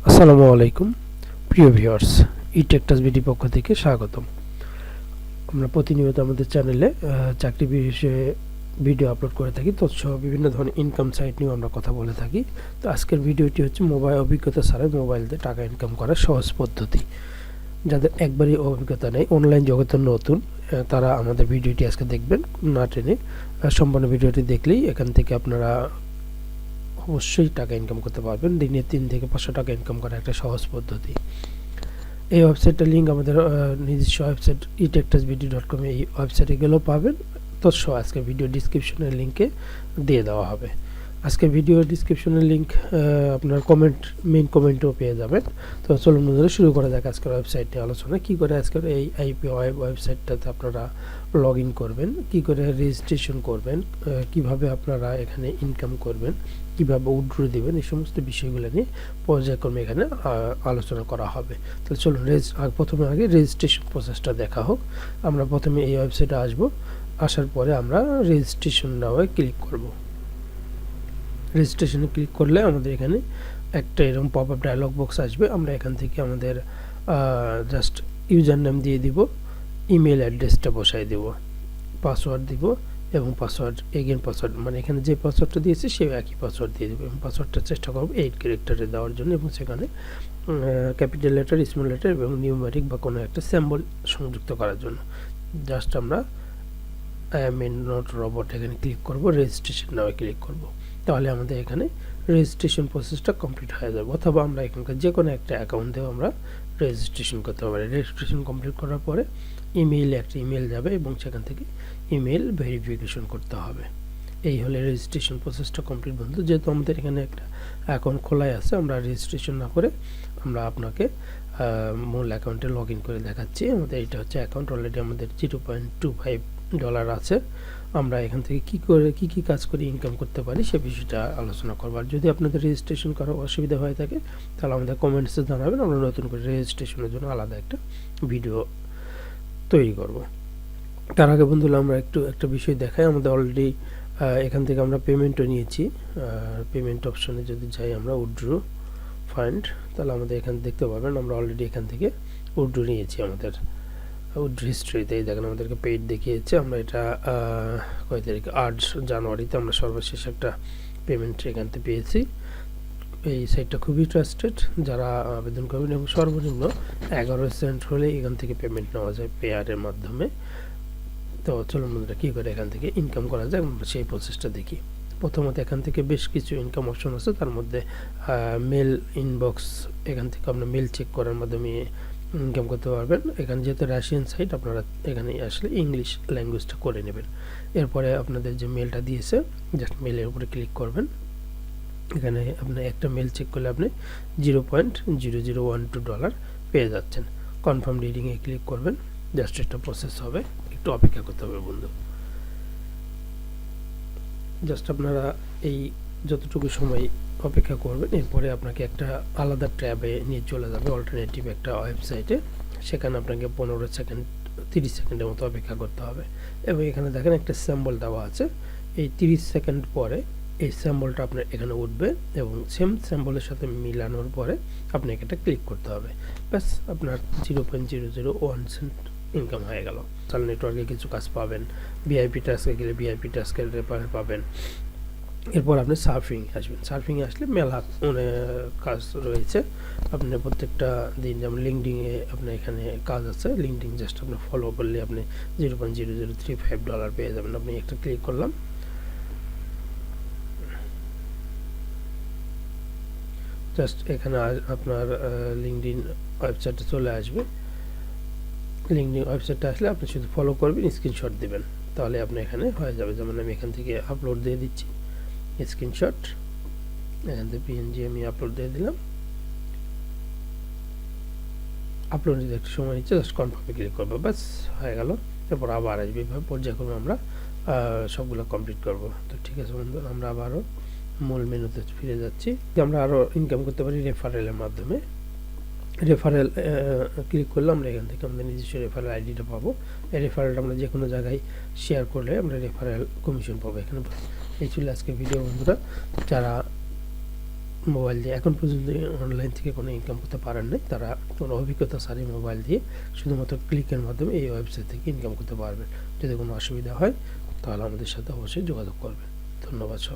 আসসালামু আলাইকুম প্রিয় ভিউয়ার্স, ইটেকটাস বিডি পক্ষ থেকে স্বাগতম। আমরা প্রতিনিয়ত আমাদের চ্যানেলে চাকরি বিষয়ে ভিডিও আপলোড করে থাকি, তৎসহ বিভিন্ন ধরনের ইনকাম সাইট নিয়েও আমরা কথা বলে থাকি। তো আজকের ভিডিওটি হচ্ছে মোবাইল অভিজ্ঞতা ছাড়াই মোবাইল দিয়ে টাকা ইনকাম করার সহজ পদ্ধতি। যাদের একবারই অভিজ্ঞতা নেই, অনলাইন জগতের নতুন, তারা আমাদের ভিডিওটি আজকে দেখবেন না টেনে। সম্পূর্ণ ভিডিওটি দেখলেই এখান থেকে আপনারা অবশ্যই টাকা ইনকাম করতে পারবেন। দিনে 3 থেকে 500 টাকা ইনকাম করার একটা সহজ পদ্ধতি। এই ওয়েবসাইটটার লিঙ্ক আমাদের নিজস্ব ওয়েবসাইট itechtasbd.com এই ওয়েবসাইটে গেলেও পাবেন। তৎসহ আজকে ভিডিও ডিসক্রিপশনের লিঙ্কে দিয়ে দেওয়া হবে। আজকে ভিডিও ডিসক্রিপশনের লিঙ্ক আপনার মেইন কমেন্টেও পেয়ে যাবেন। তো চলুন বন্ধুরা, শুরু করা যাক আজকের ওয়েবসাইট নিয়ে আলোচনা। কী করে আজকের এই আইপি ওয়েবসাইটটাতে আপনারা লগ ইন করবেন, কী করে রেজিস্ট্রেশন করবেন, কিভাবে আপনারা এখানে ইনকাম করবেন, কীভাবে উইথড্র দেবেন, এই সমস্ত বিষয়গুলো নিয়ে পর্যায়ক্রমে এখানে আলোচনা করা হবে। তাহলে চলুন প্রথমে আগে রেজিস্ট্রেশন প্রসেসটা দেখা হোক। আমরা প্রথমে এই ওয়েবসাইটে আসার পরে আমরা রেজিস্ট্রেশন নাও ক্লিক করব। রেজিস্ট্রেশনে ক্লিক করলে আমাদের এখানে একটা এরকম পপ আপ ডায়লগ বক্স আসবে। আমরা এখান থেকে আমাদের জাস্ট ইউজার নেম দিয়ে দিব, ইমেল অ্যাড্রেসটা বসাই দেব, পাসওয়ার্ড দিব এবং পাসওয়ার্ড মানে এখানে যে পাসওয়ার্ডটা দিয়েছি সেই একই পাসওয়ার্ড দিয়ে দেবো। এবং পাসওয়ার্ডটা চেষ্টা করবো 8 ক্যারেক্টারে দেওয়ার জন্য, এবং সেখানে ক্যাপিটাল লেটার, স্মল লেটার এবং নিউমেরিক বা কোনো একটা সিম্বল সংযুক্ত করার জন্য জাস্ট আমরা আই এম নট রোবট এখানে ক্লিক করব, রেজিস্ট্রেশন নাও ক্লিক করব। তাহলে আমাদের এখানে রেজিস্ট্রেশন প্রসেসটা কমপ্লিট হয়ে যাবে। অথবা আমরা এখানকার যে কোনো একটা অ্যাকাউন্টেও আমরা রেজিস্ট্রেশন করতে পারি। রেজিস্ট্রেশন কমপ্লিট করার পরে একটা ইমেল যাবে এবং সেখান থেকে ইমেল ভেরিফিকেশন করতে হবে। এই হলে রেজিস্ট্রেশন প্রসেসটা কমপ্লিট। বন্ধু, যেহেতু আমাদের এখানে একটা অ্যাকাউন্ট খোলাই আছে, আমরা রেজিস্ট্রেশন না করে আমরা আপনাকে মূল অ্যাকাউন্টে লগ ইন করে দেখাচ্ছি। আমাদের এটা হচ্ছে অ্যাকাউন্ট, অলরেডি আমাদের $0.25 আছে। আমরা এখান থেকে কী কাজ করে ইনকাম করতে পারি সে বিষয়টা আলোচনা করবো। আর যদি আপনাদের রেজিস্ট্রেশন করার অসুবিধা হয়ে থাকে তাহলে আমাদের কমেন্টসে জানাবেন, আমরা নতুন করে রেজিস্ট্রেশনের জন্য আলাদা একটা ভিডিও তৈরি করব। তার আগে বন্ধুরা, আমরা একটা বিষয় দেখাই। আমাদের অলরেডি এখান থেকে আমরা পেমেন্টও নিয়েছি। পেমেন্ট অপশনে যদি যাই আমরা উইথড্র ফান্ড, তাহলে আমাদের এখানে দেখতে পাবেন আমরা অলরেডি এখান থেকে উইথড্র নিয়েছি। আমাদের উইথড্র হিস্ট্রিতে দেখেন আমাদেরকে পেইড দেখিয়েছে। আমরা এটা কয় তারিখে 8 জানুয়ারিতে আমরা সর্বশেষ একটা পেমেন্ট এখান থেকে পেয়েছি। এই সাইটটা খুবই ট্রাস্টেড, যারা আবেদন করবেন, এবং সর্বনিম্ন 11 সেন্ট হলে এখান থেকে পেমেন্ট নেওয়া যায় পেয়ারের মাধ্যমে। তো চলুন বন্ধুরা, কী করে এখান থেকে ইনকাম করা যায় আমরা সেই প্রসেসটা দেখি। প্রথমত এখান থেকে বেশ কিছু ইনকাম অপশন আছে, তার মধ্যে মেল ইনবক্স, এখান থেকে আপনার মেল চেক করার মাধ্যমে ইনকাম করতে পারবেন। এখানে যেহেতু রাশিয়ান সাইট, আপনারা এখানে আসলে ইংলিশ ল্যাঙ্গুয়েজটা করে নেবেন। এরপরে আপনাদের যে মেলটা দিয়েছে, জাস্ট মেলের উপরে ক্লিক করবেন। এখানে আপনি একটা মেল চেক করলে আপনি $0.0012 পেয়ে যাচ্ছেন। কনফার্ম রিডিংয়ে ক্লিক করবেন, জাস্ট একটা প্রসেস হবে, একটু অপেক্ষা করতে হবে বন্ধু। জাস্ট আপনারা এই যতটুকু সময় অপেক্ষা করবেন, এরপরে আপনাকে একটা আলাদা ট্যাবে নিয়ে চলে যাবে, অল্টারনেটিভ একটা ওয়েবসাইটে। সেখানে আপনাকে 30 সেকেন্ডের মতো অপেক্ষা করতে হবে। এবং এখানে দেখেন একটা স্যাম্বল দেওয়া আছে। এই 30 সেকেন্ড পরে এই স্যাম্বলটা আপনার এখানে উঠবে, এবং সেম স্যাম্বলের সাথে মিলানোর পরে আপনাকে এটা ক্লিক করতে হবে। ব্যাস, আপনার 0.001 সেন্ট ইনকাম হয়ে গেল। সোশ্যাল নেটওয়ার্কে কিছু কাজ পাবেন, ভিআইপি টাস্কে গেলে ভিআইপি টাস্কের রেফারেল পাবেন। এরপর আপনি সার্ফিংয়ে আসলে মেলা কাজ রয়েছে। আপনি প্রত্যেকটা দিন, যেমন লিঙ্কডিনে আপনার এখানে কাজ আছে, লিঙ্কডিন জাস্ট আপনি ফলো করলে আপনি $0.0035 পেয়ে যাবেন। আপনি একটা ক্লিক করলাম, জাস্ট এখানে আপনার লিঙ্কডিন ওয়েবসাইটে চলে আসবে। লিঙ্কডিন ওয়েবসাইটে আসলে আপনি শুধু ফলো করবেন, স্ক্রিনশট দেবেন, তাহলে আপনি এখানে হয়ে যাবে। যেমন আমি এখান থেকে আপলোড দিয়ে দিচ্ছি স্ক্রিনশট, এখান থেকে পিএনজি আমি আপলোড দিয়ে দিলাম। আপলোড দিতে একটু সময় নিচ্ছে, জাস্ট কনফার্মে ক্লিক করবো, ব্যাস হয়ে গেল। এরপর আবার আসবে, এইভাবে পর্যায়ক্রমে আমরা সবগুলো কমপ্লিট করব। তো ঠিক আছে বন্ধু, আমরা আবারও মূল মেনুতে ফিরে যাচ্ছি। আমরা আরও ইনকাম করতে পারি রেফারেলের মাধ্যমে। রেফারেল ক্লিক করলে আমরা এখান থেকে আমাদের নিজস্ব রেফারেল আইডিটা পাবো। এই রেফারেলটা আমরা যে কোনো জায়গায় শেয়ার করলে আমরা রেফারেল কমিশন পাবো এখানে। এই ছিল আজকে ভিডিও বন্ধুরা। যারা মোবাইল দিয়ে এখন পর্যন্ত অনলাইন থেকে কোনো ইনকাম করতে পারেন নাই, তারা কোনো অভিজ্ঞতা ছাড়াই মোবাইল দিয়ে শুধুমাত্র ক্লিকের মাধ্যমে এই ওয়েবসাইট থেকে ইনকাম করতে পারবেন। যদি কোনো অসুবিধা হয় তাহলে আমাদের সাথে অবশ্যই যোগাযোগ করবেন। ধন্যবাদ সবাই।